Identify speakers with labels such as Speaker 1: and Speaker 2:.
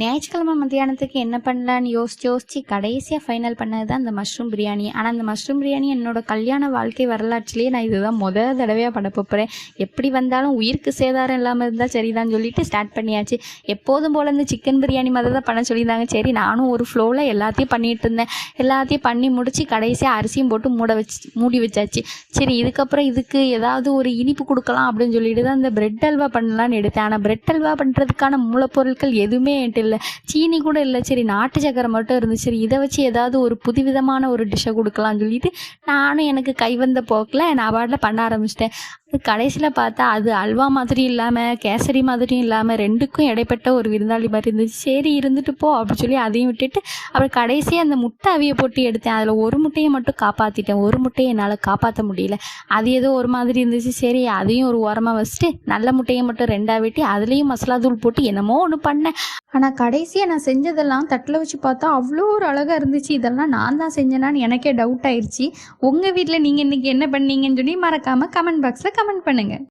Speaker 1: ஞாயிற்றுக்கிழமை மத்தியானத்துக்கு என்ன பண்ணலான்னு யோசிச்சு கடைசியாக ஃபைனல் பண்ணது தான் இந்த மஷ்ரூம் பிரியாணி. ஆனால் அந்த மஷ்ரூம் பிரியாணி என்னோட கல்யாண வாழ்க்கை வரலாற்றிலேயே நான் இதுதான் தடவையாக பண்ண போகிறேன். எப்படி வந்தாலும் உயிருக்கு சேதாரம் இல்லாமல் இருந்தால் சரிதான் சொல்லிட்டு ஸ்டார்ட் பண்ணியாச்சு. எப்போதும் போல் இந்த சிக்கன் பிரியாணி மாதிரி தான் பண்ண சொல்லியிருந்தாங்க. சரி, நானும் ஒரு ஃப்ளோவில் எல்லாத்தையும் பண்ணிகிட்டு இருந்தேன். எல்லாத்தையும் பண்ணி முடித்து கடைசியாக அரிசியும் போட்டு மூடி வச்சாச்சு. சரி, இதுக்கப்புறம் இதுக்கு ஏதாவது ஒரு இனிப்பு கொடுக்கலாம் அப்படின்னு சொல்லிட்டு தான் இந்த பிரெட் அல்வா பண்ணலான்னு எடுத்தேன். ஆனால் பிரெட் அல்வா பண்ணுறதுக்கான மூலப்பொருட்கள் எதுவுமே என்கிட்ட இல்லை, சீனி கூட இல்லை. சரி, நாட்டு சக்கரை மட்டும் இருந்துச்சு. சரி, இதை வச்சு ஏதாவது ஒரு புதுவிதமான ஒரு டிஷ்ஷை கொடுக்கலான்னு சொல்லிட்டு நானும் எனக்கு கைவந்த போக்கில் நான் பாட்டில் பண்ண ஆரம்பிச்சிட்டேன். கடைசியில் பார்த்தா அது அல்வா மாதிரி இல்லாமல் கேசரி மாதிரியும் இல்லாமல் ரெண்டுக்கும் இடைப்பட்ட ஒரு விருந்தாளி மாதிரி இருந்துச்சு. சரி, இருந்துட்டு போ அப்படின்னு சொல்லி அதையும் விட்டுட்டு அப்புறம் கடைசியாக அந்த முட்டை அவியை போட்டு எடுத்தேன். அதில் ஒரு முட்டையை மட்டும் காப்பாற்றிட்டேன். ஒரு முட்டையை என்னால் காப்பாற்ற முடியல. அது ஏதோ ஒரு மாதிரி இருந்துச்சு. சரி, அதையும் ஒரு ஓரமாக வச்சுட்டு நல்ல முட்டையை மட்டும் ரெண்டாக வெட்டி அதுலேயும் மசாலா தூள் போட்டு என்னமோ ஒன்று பண்ணேன். ஆனால் கடைசியாக நான் செஞ்சதெல்லாம் தட்டில் வச்சு பார்த்தா அவ்வளோ ஒரு அழகாக இருந்துச்சு. இதெல்லாம் நான் தான் செஞ்சேனான்னு எனக்கே டவுட் ஆயிடுச்சு. உங்கள் வீட்டில் நீங்கள் இன்றைக்கி என்ன பண்ணீங்கன்னு சொல்லி மறக்காமல் கமெண்ட் பாக்ஸில் கமெண்ட் பண்ணுங்கள்.